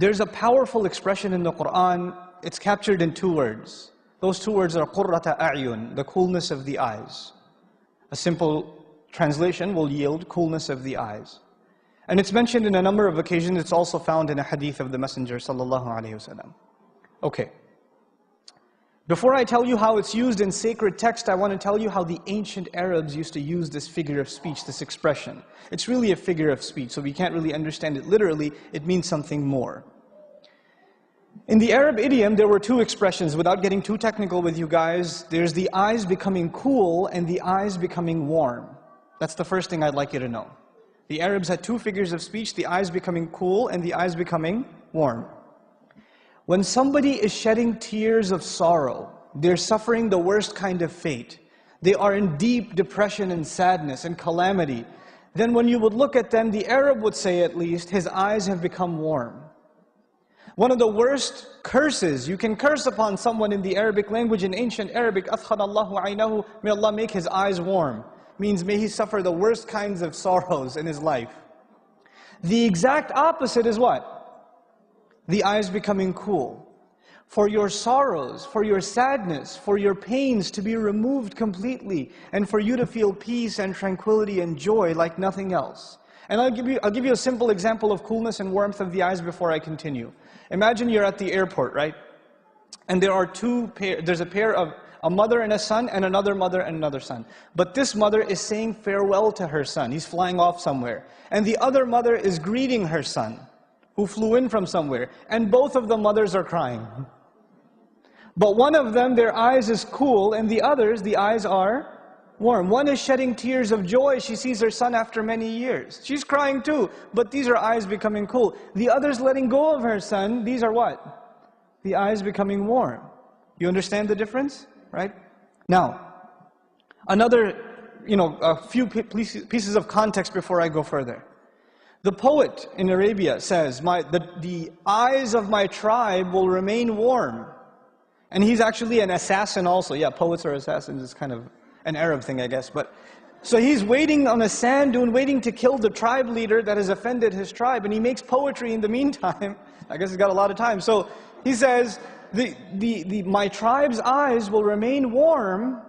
There's a powerful expression in the Qur'an. It's captured in 2 words. Those 2 words are qurrata a'yun, the coolness of the eyes. A simple translation will yield coolness of the eyes. And it's mentioned in a number of occasions. It's also found in a hadith of the Messenger sallallahu alaihi wasallam. Okay. Before I tell you how it's used in sacred text, I want to tell you how the ancient Arabs used to use this figure of speech, this expression. It's really a figure of speech, so we can't really understand it literally. It means something more. In the Arab idiom, there were 2 expressions. Without getting too technical with you guys, there's the eyes becoming cool and the eyes becoming warm. That's the first thing I'd like you to know. The Arabs had 2 figures of speech, the eyes becoming cool and the eyes becoming warm. When somebody is shedding tears of sorrow, they're suffering the worst kind of fate, they are in deep depression and sadness and calamity, then when you would look at them, the Arab would say at least, his eyes have become warm. One of the worst curses, you can curse upon someone in the Arabic language, in ancient Arabic, أَثْخَنَ اللَّهُ عَيْنَهُ, may Allah make his eyes warm, means may he suffer the worst kinds of sorrows in his life. The exact opposite is what? The eyes becoming cool. For your sorrows, for your sadness, for your pains to be removed completely, and for you to feel peace and tranquility and joy like nothing else. And I'll give you a simple example of coolness and warmth of the eyes before I continue. Imagine you're at the airport, right? And there are 2 pairs, there's a pair of a mother and a son, and another mother and another son. But this mother is saying farewell to her son. He's flying off somewhere. And the other mother is greeting her son, who flew in from somewhere. And both of the mothers are crying. But one of them, their eyes is cool, and the others, the eyes are warm. One is shedding tears of joy. She sees her son after many years. She's crying too, but these are eyes becoming cool. The other's letting go of her son. These are what? The eyes becoming warm. You understand the difference? Right? Now, another, a few pieces of context before I go further. The poet in Arabia says, the eyes of my tribe will remain warm. And he's actually an assassin also. Yeah, poets are assassins. It's kind of an Arab thing, I guess. So he's waiting on a sand dune, waiting to kill the tribe leader that has offended his tribe. And he makes poetry in the meantime. I guess he's got a lot of time. So he says, my tribe's eyes will remain warm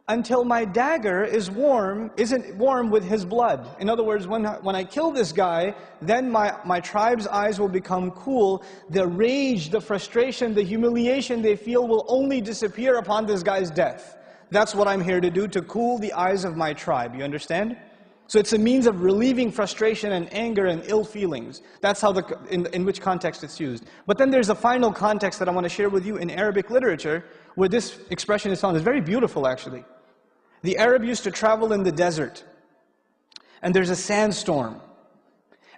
until my dagger isn't warm with his blood. In other words, when I kill this guy, then my tribe's eyes will become cool. The rage, the frustration, the humiliation they feel will only disappear upon this guy's death. That's what I'm here to do, to cool the eyes of my tribe. You understand? So it's a means of relieving frustration and anger and ill feelings. That's how in which context it's used. But then there's a final context that I want to share with you in Arabic literature, where this expression is found. It's very beautiful, actually. The Arab used to travel in the desert, and there's a sandstorm.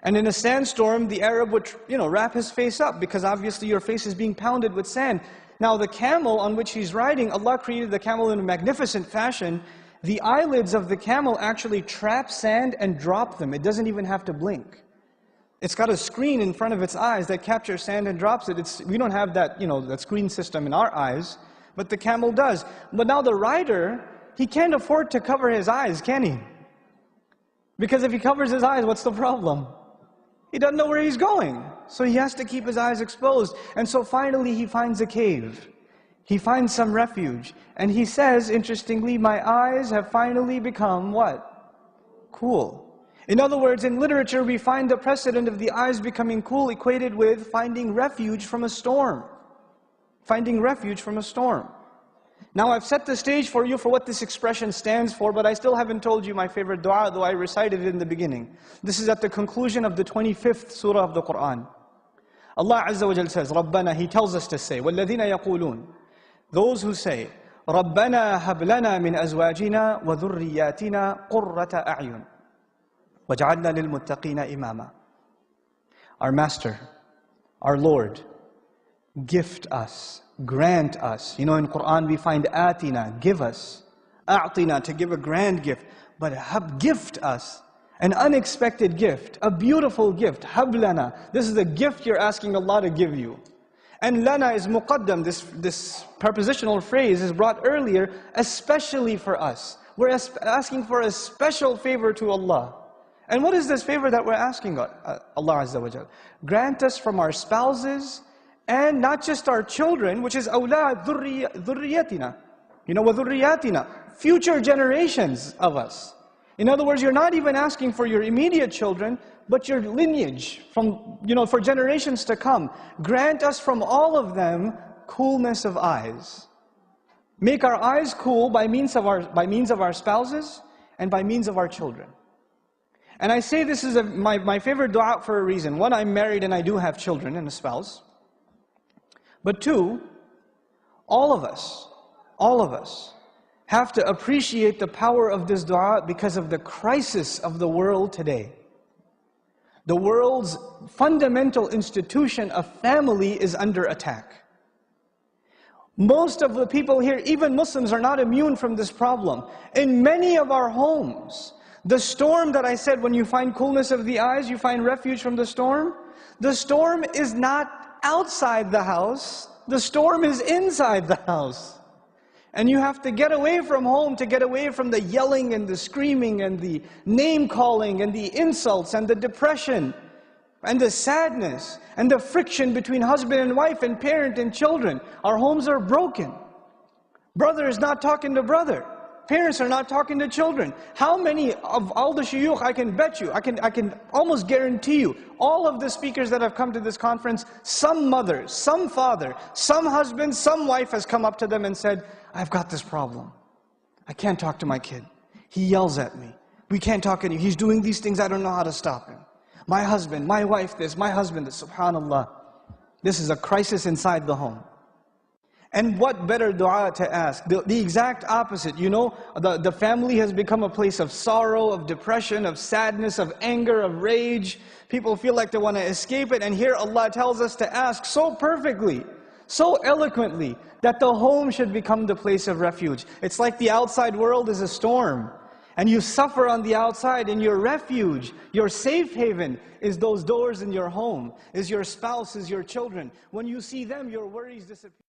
And in a sandstorm, the Arab would, wrap his face up, because obviously your face is being pounded with sand. Now the camel on which he's riding, Allah created the camel in a magnificent fashion. The eyelids of the camel actually trap sand and drop them. It doesn't even have to blink. It's got a screen in front of its eyes that captures sand and drops it. We don't have that, that screen system in our eyes, but the camel does. But now the rider, he can't afford to cover his eyes, can he? Because if he covers his eyes, what's the problem? He doesn't know where he's going. So he has to keep his eyes exposed. And so finally he finds a cave. He finds some refuge. And he says, interestingly, my eyes have finally become what? Cool. In other words, in literature we find the precedent of the eyes becoming cool equated with finding refuge from a storm. Finding refuge from a storm. Now I've set the stage for you for what this expression stands for, but I still haven't told you my favorite dua, though I recited it in the beginning. This is at the conclusion of the 25th surah of the Qur'an. Allah Azza wa Jal says, Rabbana, He tells us to say, وَالَّذِينَ يَقُولُونَ, those who say, رَبَّنَا هَبْ لَنَا مِنْ أَزْوَاجِنَا وَذُرِّيَّاتِنَا قُرَّةَ أَعْيُنٍ وَجْعَلْنَا لِلْمُتَّقِينَ إِمَامًا. Our Master, our Lord, gift us, grant us. In Qur'an we find atina, give us. A'tina, to give a grand gift. But gift us, an unexpected gift, a beautiful gift. Hablana, this is a gift you're asking Allah to give you. And lana is muqaddam, this prepositional phrase is brought earlier, especially for us. We're asking for a special favor to Allah. And what is this favor that we're asking Allah Azza wa Jal? Grant us from our spouses, and not just our children, which is awlad dhurriyatina. You know, wa dhurriyatina, future generations of us. In other words, you're not even asking for your immediate children, but your lineage from, for generations to come. Grant us from all of them coolness of eyes. Make our eyes cool by means of our spouses and by means of our children. And I say this is my favorite dua for a reason. One, I'm married and I do have children and a spouse. But two, all of us have to appreciate the power of this dua because of the crisis of the world today. The world's fundamental institution of family is under attack. Most of the people here, even Muslims, are not immune from this problem. In many of our homes, the storm that I said, when you find coolness of the eyes, you find refuge from the storm is not outside the house, the storm is inside the house. And you have to get away from home to get away from the yelling and the screaming and the name calling and the insults and the depression and the sadness and the friction between husband and wife and parent and children. Our homes are broken. Brother is not talking to brother. Parents are not talking to children. How many of all the shuyukh, I can bet you, I can almost guarantee you, all of the speakers that have come to this conference, some mother, some father, some husband, some wife has come up to them and said, I've got this problem. I can't talk to my kid. He yells at me. We can't talk anymore. He's doing these things, I don't know how to stop him. My husband, my wife this, my husband this, subhanallah. This is a crisis inside the home. And what better dua to ask? The exact opposite. The family has become a place of sorrow, of depression, of sadness, of anger, of rage. People feel like they want to escape it. And here Allah tells us to ask so perfectly, so eloquently, that the home should become the place of refuge. It's like the outside world is a storm. And you suffer on the outside, and your refuge, your safe haven, is those doors in your home, is your spouse, is your children. When you see them, your worries disappear.